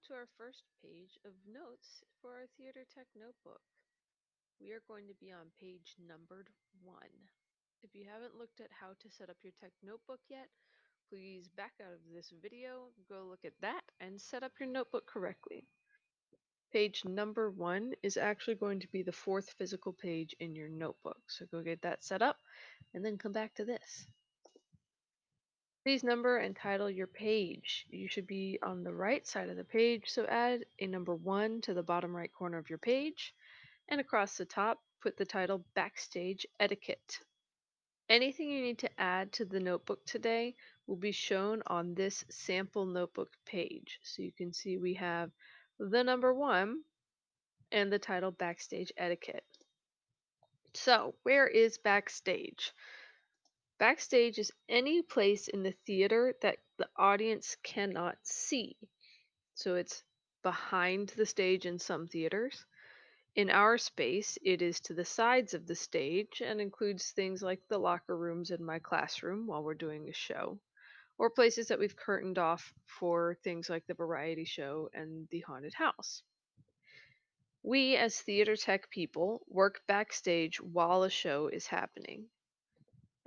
to our first page of notes for our Theater Tech notebook. We are going to be on page numbered 1. If you haven't looked at how to set up your tech notebook yet, please back out of this video, go look at that, and set up your notebook correctly. Page number 1 is actually going to be the 4th physical page in your notebook, so go get that set up and then come back to this. Please number and title your page. You should be on the right side of the page, so add a number 1 to the bottom right corner of your page, and across the top, put the title Backstage Etiquette. Anything you need to add to the notebook today will be shown on this sample notebook page. So you can see we have the number 1 and the title Backstage Etiquette. So, where is Backstage? Backstage is any place in the theater that the audience cannot see. So it's behind the stage in some theaters. In our space, it is to the sides of the stage and includes things like the locker rooms in my classroom while we're doing a show, or places that we've curtained off for things like the variety show and the haunted house. We, as theater tech people, work backstage while a show is happening.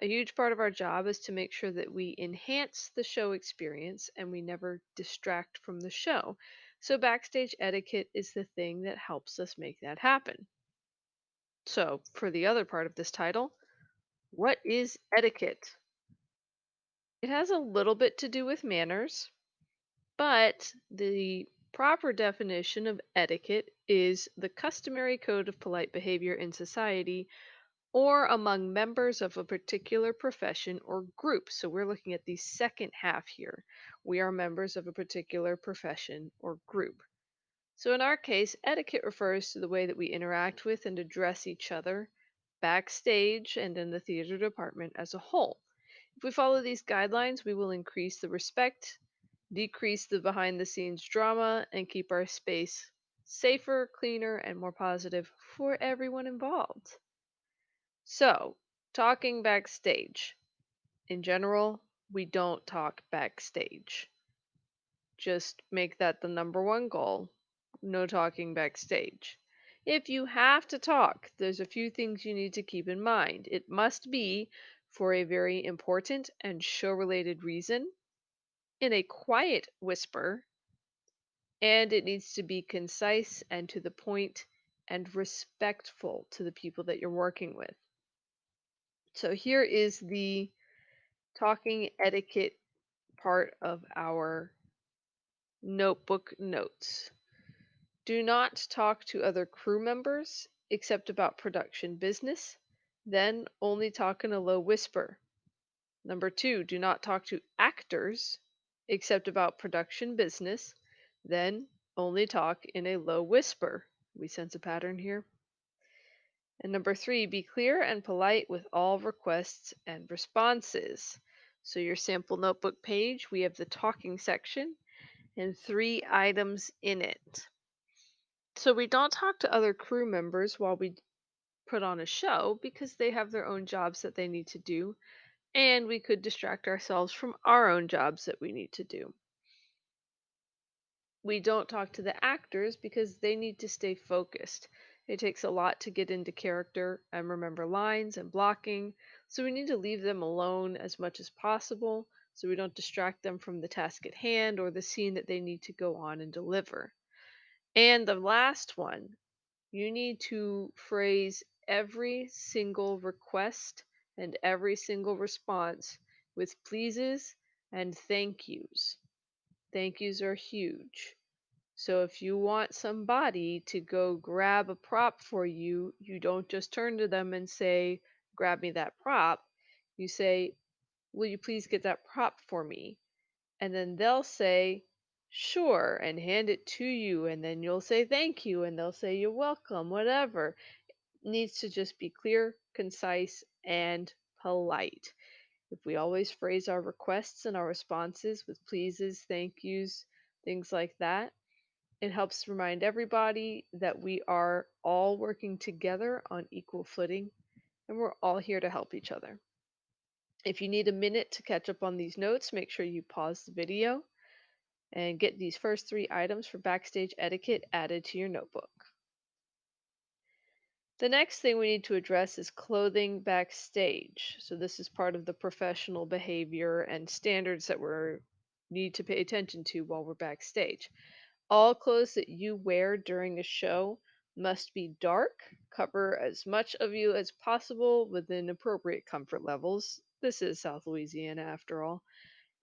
A huge part of our job is to make sure that we enhance the show experience and we never distract from the show. So, backstage etiquette is the thing that helps us make that happen. So, for the other part of this title, what is etiquette? It has a little bit to do with manners, but the proper definition of etiquette is the customary code of polite behavior in society or among members of a particular profession or group. So we're looking at the second half here. We are members of a particular profession or group. So in our case, etiquette refers to the way that we interact with and address each other backstage and in the theater department as a whole. If we follow these guidelines, we will increase the respect, decrease the behind the scenes drama, and keep our space safer, cleaner, and more positive for everyone involved. So, talking backstage. In general, we don't talk backstage. Just make that the number 1 goal. No talking backstage. If you have to talk, there's a few things you need to keep in mind. It must be for a very important and show related reason, in a quiet whisper, and it needs to be concise and to the point and respectful to the people that you're working with. So here is the talking etiquette part of our notebook notes. Do not talk to other crew members except about production business, then only talk in a low whisper. Number 2, do not talk to actors except about production business, then only talk in a low whisper. We sense a pattern here. And number 3, be clear and polite with all requests and responses. So, your sample notebook page, we have the talking section and 3 items in it. So, we don't talk to other crew members while we put on a show because they have their own jobs that they need to do, and we could distract ourselves from our own jobs that we need to do. We don't talk to the actors because they need to stay focused. It takes a lot to get into character and remember lines and blocking, so we need to leave them alone as much as possible so we don't distract them from the task at hand or the scene that they need to go on and deliver. And the last one, you need to phrase every single request and every single response with pleases and thank yous. Thank yous are huge. So if you want somebody to go grab a prop for you, you don't just turn to them and say, "Grab me that prop." You say, "Will you please get that prop for me?" And then they'll say, "Sure," and hand it to you. And then you'll say, "Thank you." And they'll say, "You're welcome," whatever. It needs to just be clear, concise, and polite. If we always phrase our requests and our responses with pleases, thank yous, things like that, it helps remind everybody that we are all working together on equal footing and we're all here to help each other. If you need a minute to catch up on these notes, make sure you pause the video and get these first 3 items for backstage etiquette added to your notebook. The next thing we need to address is clothing backstage. So this is part of the professional behavior and standards that we need to pay attention to while we're backstage. All clothes that you wear during a show must be dark, cover as much of you as possible within appropriate comfort levels. This is South Louisiana after all,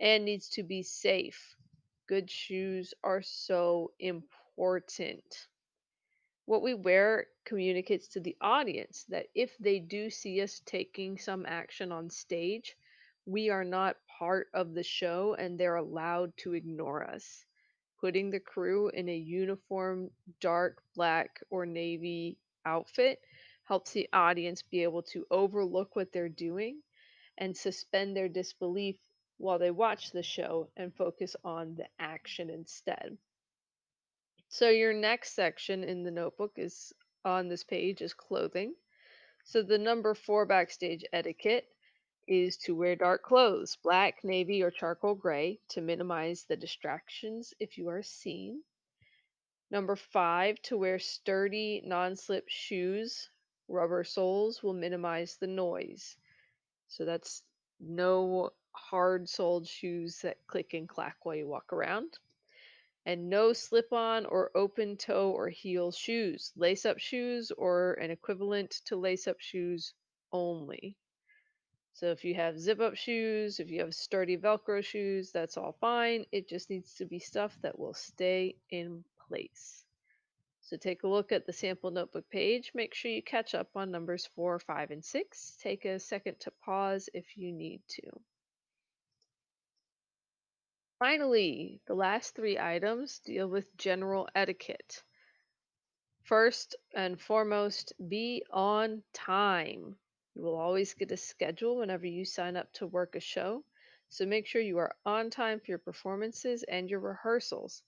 and needs to be safe. Good shoes are so important. What we wear communicates to the audience that if they do see us taking some action on stage, we are not part of the show and they're allowed to ignore us. Putting the crew in a uniform, dark black or navy outfit helps the audience be able to overlook what they're doing and suspend their disbelief while they watch the show and focus on the action instead. So your next section in the notebook is on this page is clothing. So the number 4 backstage etiquette is to wear dark clothes, black, navy, or charcoal gray to minimize the distractions if you are seen. Number 5, to wear sturdy, non-slip shoes. Rubber soles will minimize the noise. So that's no hard-soled shoes that click and clack while you walk around, and no slip on or open toe or heel shoes, lace up shoes or an equivalent to lace up shoes only. So if you have zip up shoes, if you have sturdy Velcro shoes, that's all fine. It just needs to be stuff that will stay in place. So take a look at the sample notebook page. Make sure you catch up on numbers 4, 5, and 6. Take a second to pause if you need to. Finally, the last 3 items deal with general etiquette. First and foremost, be on time. You will always get a schedule whenever you sign up to work a show, so make sure you are on time for your performances and your rehearsals.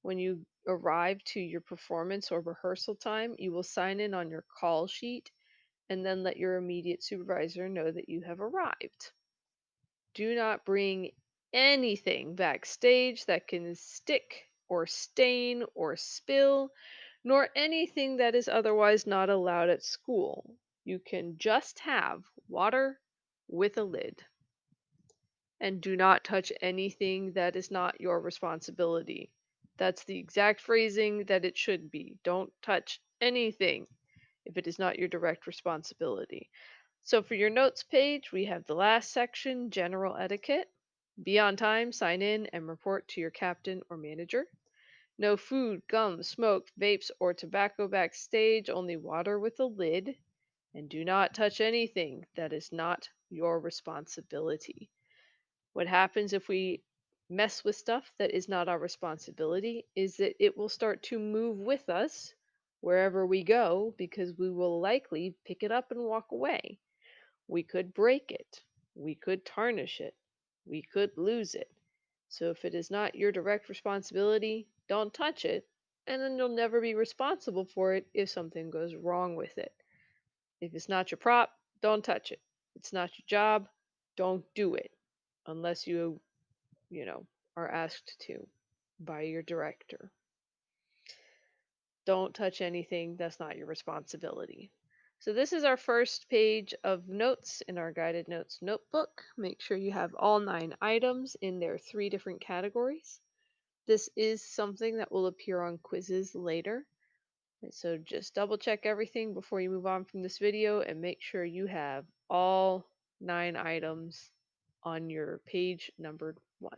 When you arrive to your performance or rehearsal time, you will sign in on your call sheet and then let your immediate supervisor know that you have arrived. Do not bring anything backstage that can stick or stain or spill, nor anything that is otherwise not allowed at school. You can just have water with a lid. And do not touch anything that is not your responsibility. That's the exact phrasing that it should be. Don't touch anything if it is not your direct responsibility. So for your notes page, we have the last section, general etiquette. Be on time, sign in, and report to your captain or manager. No food, gum, smoke, vapes, or tobacco backstage, only water with a lid. And do not touch anything that is not your responsibility. What happens if we mess with stuff that is not our responsibility is that it will start to move with us wherever we go because we will likely pick it up and walk away. We could break it. We could tarnish it. We could lose it. So if it is not your direct responsibility, don't touch it, and then you'll never be responsible for it if something goes wrong with it. If it's not your prop, don't touch it. If it's not your job, don't do it unless you are asked to by your director. Don't touch anything that's not your responsibility. So this is our first page of notes in our guided notes notebook. Make sure you have all 9 items in their 3 different categories. This is something that will appear on quizzes later. And so just double check everything before you move on from this video and make sure you have all 9 items on your page numbered 1.